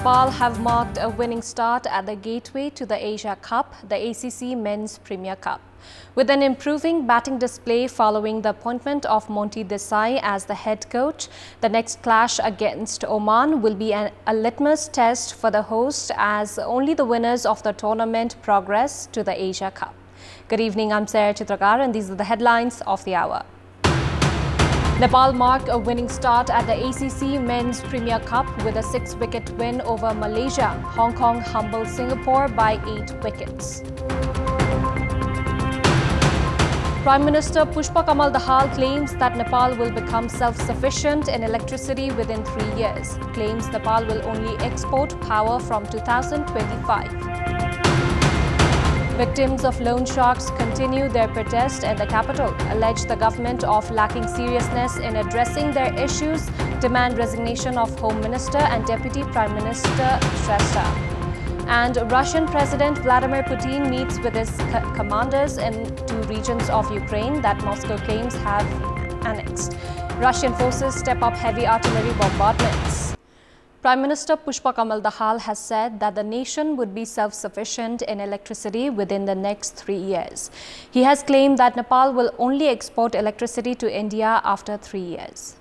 Nepal have marked a winning start at the gateway to the Asia Cup, the ACC Men's Premier Cup. With an improving batting display following the appointment of Monty Desai as the head coach, the next clash against Oman will be a litmus test for the host as only the winners of the tournament progress to the Asia Cup. Good evening, I'm Sarah Chitrakar and these are the headlines of the hour. Nepal marked a winning start at the ACC Men's Premier Cup with a 6-wicket win over Malaysia. Hong Kong humbled Singapore by 8 wickets. Prime Minister Pushpa Kamal Dahal claims that Nepal will become self-sufficient in electricity within 3 years. Claims Nepal will only export power from 2025. Victims of loan sharks continue their protest in the capital, allege the government of lacking seriousness in addressing their issues, demand resignation of Home Minister and Deputy Prime Minister Shrestha. And Russian President Vladimir Putin meets with his commanders in 2 regions of Ukraine that Moscow claims have annexed. Russian forces step up heavy artillery bombardments. Prime Minister Pushpa Kamal Dahal has said that the nation would be self-sufficient in electricity within the next 3 years. He has claimed that Nepal will only export electricity to India after 3 years.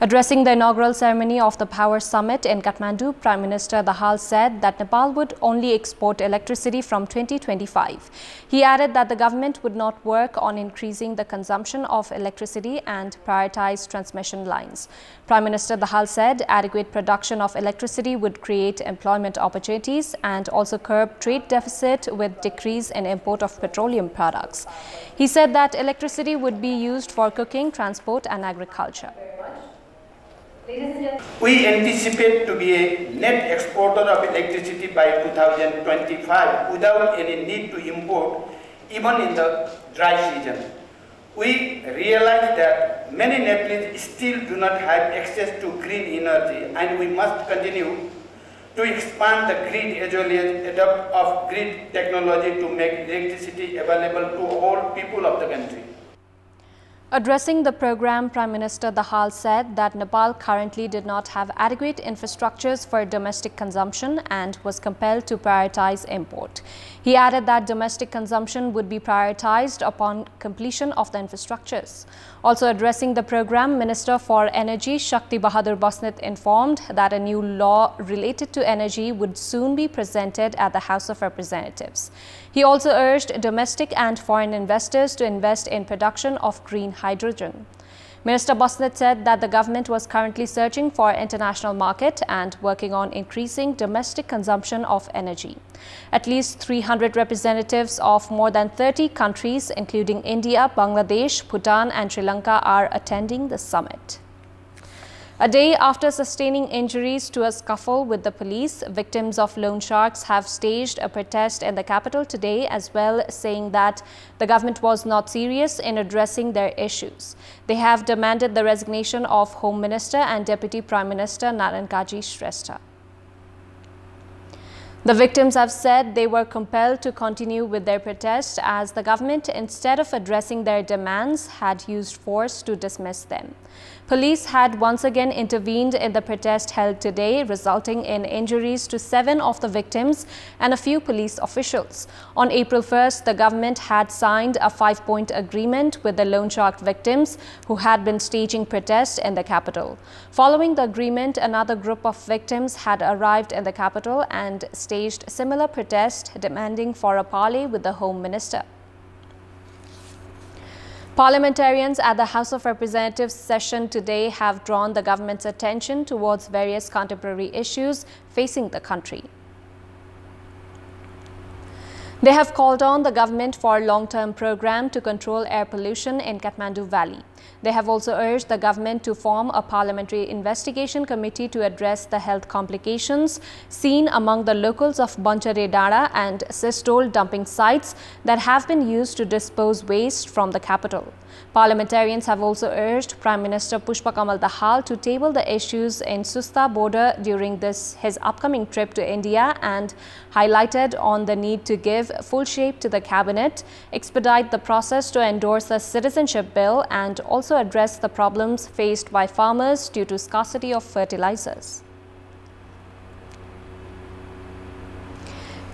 Addressing the inaugural ceremony of the Power Summit in Kathmandu, Prime Minister Dahal said that Nepal would only export electricity from 2025. He added that the government would not work on increasing the consumption of electricity and prioritize transmission lines. Prime Minister Dahal said adequate production of electricity would create employment opportunities and also curb trade deficit with decrease in import of petroleum products. He said that electricity would be used for cooking, transport and agriculture. We anticipate to be a net exporter of electricity by 2025 without any need to import, even in the dry season. We realize that many Nepalese still do not have access to green energy, and we must continue to expand the grid as well as adopt of grid technology to make electricity available to all people of the country. Addressing the program, Prime Minister Dahal said that Nepal currently did not have adequate infrastructures for domestic consumption and was compelled to prioritize import. He added that domestic consumption would be prioritized upon completion of the infrastructures. Also addressing the program, Minister for Energy Shakti Bahadur Basnet informed that a new law related to energy would soon be presented at the House of Representatives. He also urged domestic and foreign investors to invest in production of green hydrogen. Minister Basnet said that the government was currently searching for international market and working on increasing domestic consumption of energy. At least 300 representatives of more than 30 countries, including India, Bangladesh, Bhutan and Sri Lanka, are attending the summit. A day after sustaining injuries to a scuffle with the police, victims of loan sharks have staged a protest in the capital today as well, saying that the government was not serious in addressing their issues. They have demanded the resignation of Home Minister and Deputy Prime Minister Narankaji Shrestha. The victims have said they were compelled to continue with their protest as the government, instead of addressing their demands, had used force to dismiss them. Police had once again intervened in the protest held today, resulting in injuries to 7 of the victims and a few police officials. On April 1st, the government had signed a 5-point agreement with the loan shark victims who had been staging protests in the capital. Following the agreement, another group of victims had arrived in the capital and staged similar protest demanding for a parley with the Home Minister. Parliamentarians at the House of Representatives session today have drawn the government's attention towards various contemporary issues facing the country. They have called on the government for a long-term program to control air pollution in Kathmandu Valley. They have also urged the government to form a parliamentary investigation committee to address the health complications seen among the locals of Banchare Dada and Sistole dumping sites that have been used to dispose waste from the capital. Parliamentarians have also urged Prime Minister Pushpa Kamal Dahal to table the issues in Susta border during his upcoming trip to India and highlighted on the need to give full shape to the cabinet, expedite the process to endorse the citizenship bill and also address the problems faced by farmers due to scarcity of fertilizers.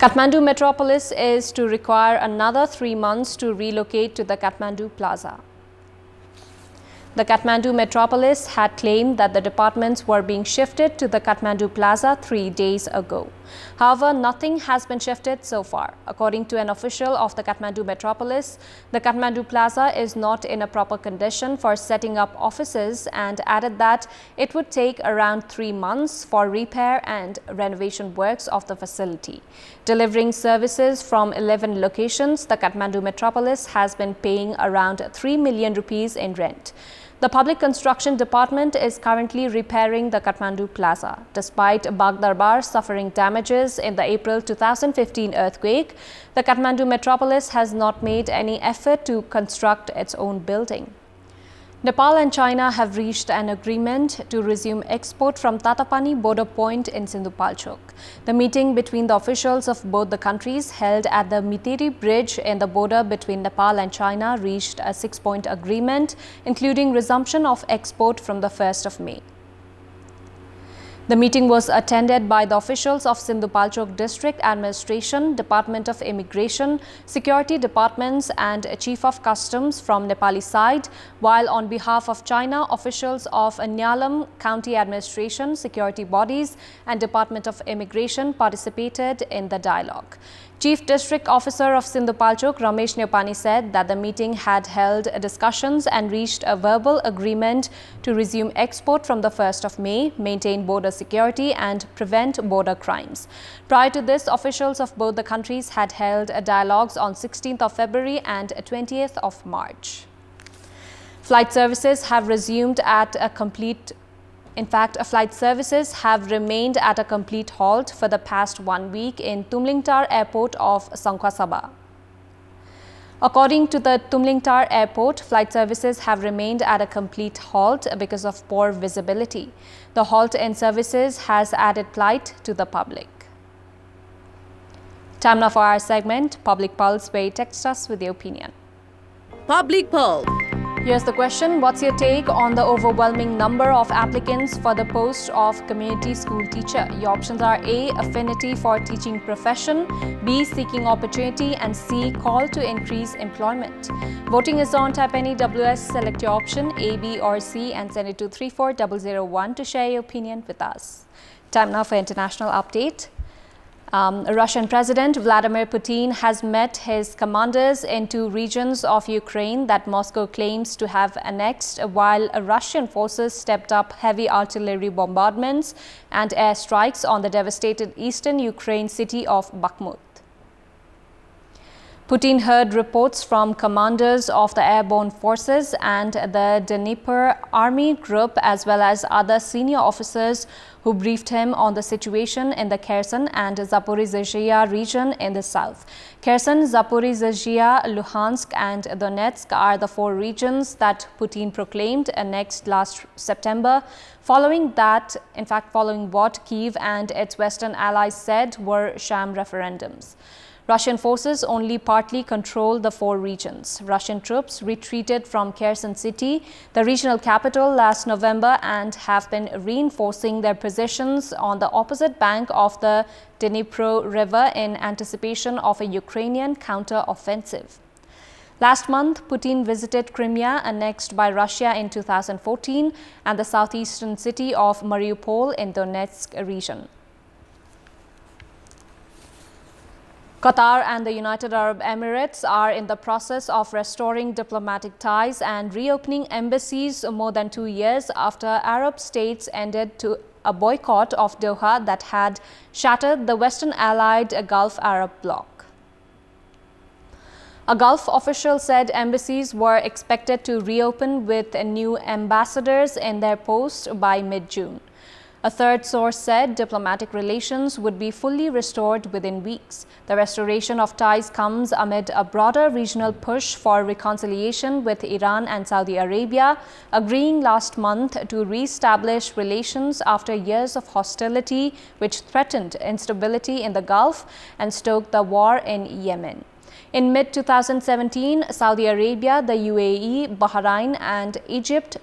Kathmandu Metropolis is to require another 3 months to relocate to the Kathmandu Plaza. The Kathmandu Metropolis had claimed that the departments were being shifted to the Kathmandu Plaza 3 days ago. However, nothing has been shifted so far. According to an official of the Kathmandu Metropolis, the Kathmandu Plaza is not in a proper condition for setting up offices and added that it would take around 3 months for repair and renovation works of the facility. Delivering services from 11 locations, the Kathmandu Metropolis has been paying around 3 million rupees in rent. The Public Construction Department is currently repairing the Kathmandu Plaza. Despite Bagdarbar suffering damages in the April 2015 earthquake, the Kathmandu Metropolis has not made any effort to construct its own building. Nepal and China have reached an agreement to resume export from Tatapani border point in Sindhupalchok. The meeting between the officials of both the countries held at the Miteri Bridge in the border between Nepal and China reached a 6-point agreement, including resumption of export from the 1st of May. The meeting was attended by the officials of Sindhupalchok District Administration, Department of Immigration, Security Departments and Chief of Customs from Nepali side, while on behalf of China, officials of Nyalam County Administration, security bodies and Department of Immigration participated in the dialogue. Chief District Officer of Sindhupalchok, Ramesh Nepani, said that the meeting had held discussions and reached a verbal agreement to resume export from the 1st of May, maintain border security and prevent border crimes. Prior to this, officials of both the countries had held dialogues on 16th of February and 20th of March. Flight services have resumed at a complete flight services have remained at a complete halt for the past 1 week in Tumlingtar Airport of Sangkhwasaba. According to the Tumlingtar Airport, flight services have remained at a complete halt because of poor visibility. The halt in services has added plight to the public. Time now for our segment, Public Pulse, where you text us with your opinion. Public Pulse. Here's the question. What's your take on the overwhelming number of applicants for the post of community school teacher? Your options are A, affinity for teaching profession, B, seeking opportunity, and C, call to increase employment. Voting is on. Type any WS, select your option A, B or C and send it to 34001 to share your opinion with us. Time now for international update. Russian President Vladimir Putin has met his commanders in 2 regions of Ukraine that Moscow claims to have annexed, while Russian forces stepped up heavy artillery bombardments and airstrikes on the devastated eastern Ukraine city of Bakhmut. Putin heard reports from commanders of the airborne forces and the Dnipro army group as well as other senior officers who briefed him on the situation in the Kherson and Zaporizhzhia region in the south. Kherson, Zaporizhzhia, Luhansk and Donetsk are the 4 regions that Putin proclaimed annexed last September, following what Kyiv and its Western allies said were sham referendums. Russian forces only partly control the 4 regions. Russian troops retreated from Kherson city, the regional capital, last November and have been reinforcing their positions on the opposite bank of the Dnipro River in anticipation of a Ukrainian counter-offensive. Last month, Putin visited Crimea, annexed by Russia in 2014, and the southeastern city of Mariupol in Donetsk region. Qatar and the United Arab Emirates are in the process of restoring diplomatic ties and reopening embassies more than 2 years after Arab states ended to a boycott of Doha that had shattered the Western allied Gulf Arab bloc. A Gulf official said embassies were expected to reopen with new ambassadors in their post by mid-June. A third source said diplomatic relations would be fully restored within weeks. The restoration of ties comes amid a broader regional push for reconciliation with Iran and Saudi Arabia, agreeing last month to re-establish relations after years of hostility which threatened instability in the Gulf and stoked the war in Yemen. In mid-2017, Saudi Arabia, the UAE, Bahrain and Egypt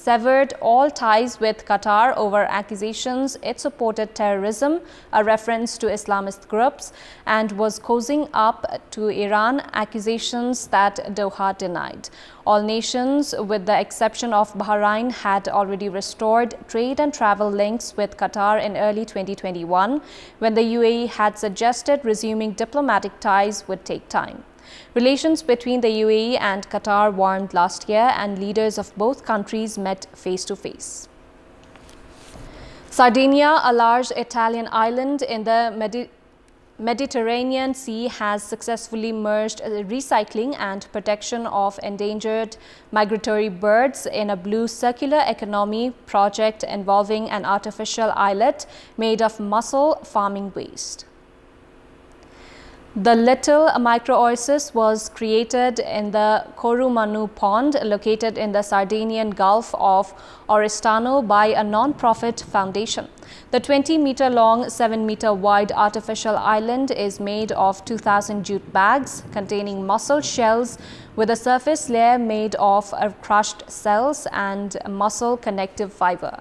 severed all ties with Qatar over accusations it supported terrorism, a reference to Islamist groups, and was cozying up to Iran, accusations that Doha denied. All nations, with the exception of Bahrain, had already restored trade and travel links with Qatar in early 2021, when the UAE had suggested resuming diplomatic ties would take time. Relations between the UAE and Qatar warmed last year, and leaders of both countries met face-to-face. Sardinia, a large Italian island in the Mediterranean Sea, has successfully merged recycling and protection of endangered migratory birds in a blue circular economy project involving an artificial islet made of mussel farming waste. The little micro-oasis was created in the Corumanu Pond, located in the Sardinian Gulf of Oristano, by a non-profit foundation. The 20-meter-long, 7-meter-wide artificial island is made of 2,000 jute bags containing mussel shells with a surface layer made of crushed cells and mussel connective fiber.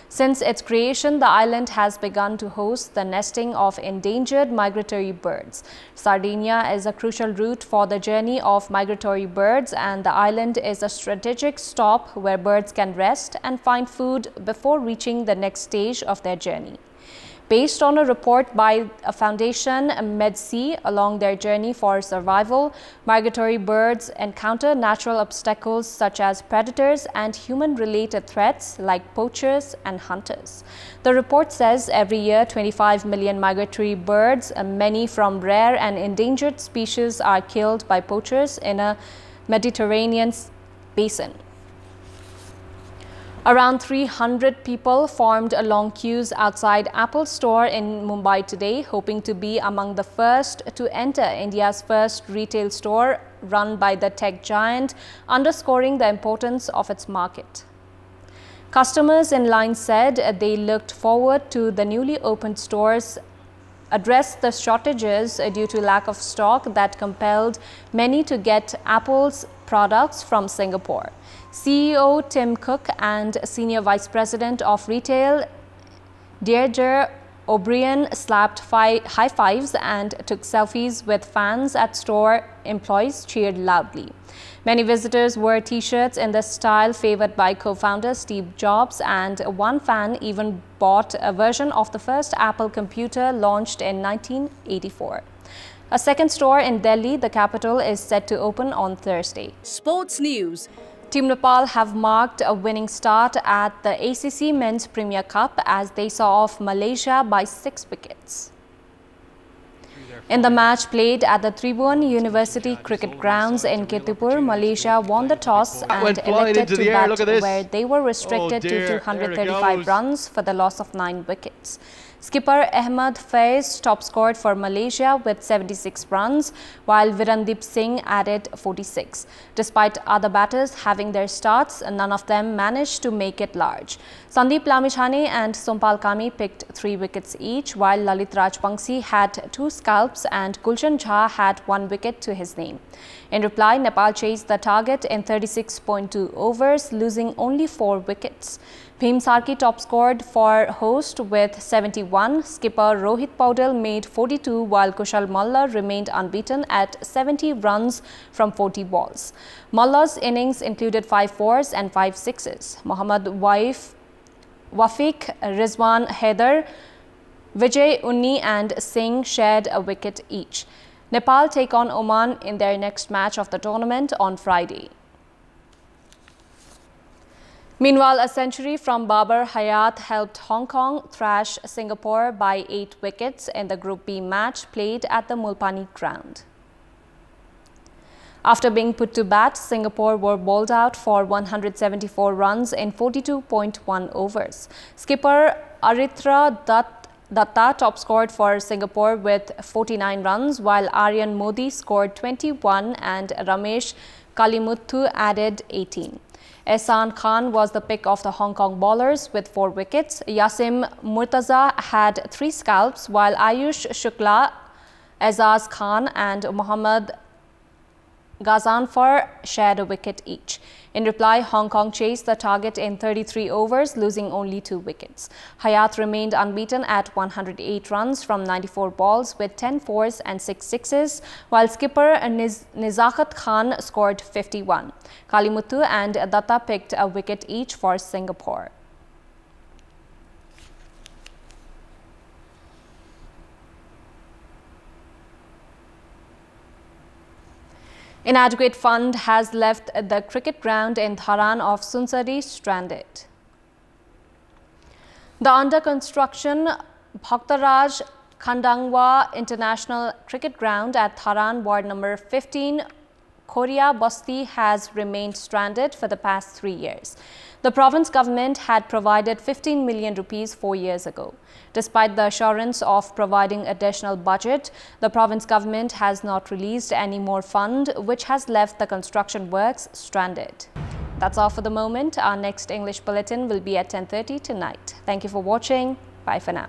Since its creation, the island has begun to host the nesting of endangered migratory birds. Sardinia is a crucial route for the journey of migratory birds, and the island is a strategic stop where birds can rest and find food before reaching the next stage of their journey. Based on a report by a foundation, MedSea, along their journey for survival, migratory birds encounter natural obstacles such as predators and human-related threats like poachers and hunters. The report says every year 25 million migratory birds, many from rare and endangered species, are killed by poachers in a Mediterranean basin. Around 300 people formed long queues outside Apple store in Mumbai today, hoping to be among the first to enter India's first retail store run by the tech giant, underscoring the importance of its market. Customers in line said they looked forward to the newly opened stores address the shortages due to lack of stock that compelled many to get Apple's products from Singapore. CEO Tim Cook and Senior Vice President of Retail Deirdre O'Brien slapped high fives and took selfies with fans at store. Employees cheered loudly. Many visitors wore t-shirts in the style favored by co-founder Steve Jobs, and one fan even bought a version of the first Apple computer launched in 1984. A second store in Delhi, the capital, is set to open on Thursday. Sports news. Team Nepal have marked a winning start at the ACC Men's Premier Cup as they saw off Malaysia by 6 wickets. In the match played at the Tribhuvan University Cricket Grounds in Kantipur, Malaysia won the toss and elected to bat, where they were restricted to 235 runs for the loss of 9 wickets. Skipper Ahmed Faiz top-scored for Malaysia with 76 runs, while Virandeep Singh added 46. Despite other batters having their starts, none of them managed to make it large. Sandeep Lamichhane and Sompal Kami picked 3 wickets each, while Lalit Rajpangsi had 2 scalps and Gulshan Jha had 1 wicket to his name. In reply, Nepal chased the target in 36.2 overs, losing only 4 wickets. Bhim Sarki top-scored for host with 71. Skipper Rohit Paudel made 42, while Kushal Malla remained unbeaten at 70 runs from 40 balls. Malla's innings included 5 fours and 5 sixes. Mohammad Wafiq, Rizwan Haider, Vijay Unni and Singh shared a wicket each. Nepal take on Oman in their next match of the tournament on Friday. Meanwhile, a century from Babar Hayat helped Hong Kong thrash Singapore by 8 wickets in the Group B match played at the Mulpani ground. After being put to bat, Singapore were bowled out for 174 runs in 42.1 overs. Skipper Aritra Datta top-scored for Singapore with 49 runs, while Aryan Modi scored 21 and Ramesh Kalimuthu added 18. Ehsan Khan was the pick of the Hong Kong bowlers with 4 wickets. Yasim Murtaza had 3 scalps, while Ayush Shukla, Azaz Khan and Mohammad Gazanfar shared a wicket each. In reply, Hong Kong chased the target in 33 overs, losing only 2 wickets. Hayat remained unbeaten at 108 runs from 94 balls with 10 fours and 6 sixes, while skipper Nizakhat Khan scored 51. Kalimuthu and Datta picked a wicket each for Singapore. Inadequate fund has left the cricket ground in Dharan of Sunsari stranded. The under-construction Bhaktaraj Khandangwa International Cricket Ground at Dharan, Ward number 15, Khoria Basti, has remained stranded for the past 3 years. The province government had provided 15 million rupees 4 years ago. Despite the assurance of providing additional budget, the province government has not released any more fund, which has left the construction works stranded. That's all for the moment. Our next English bulletin will be at 10:30 tonight. Thank you for watching. Bye for now.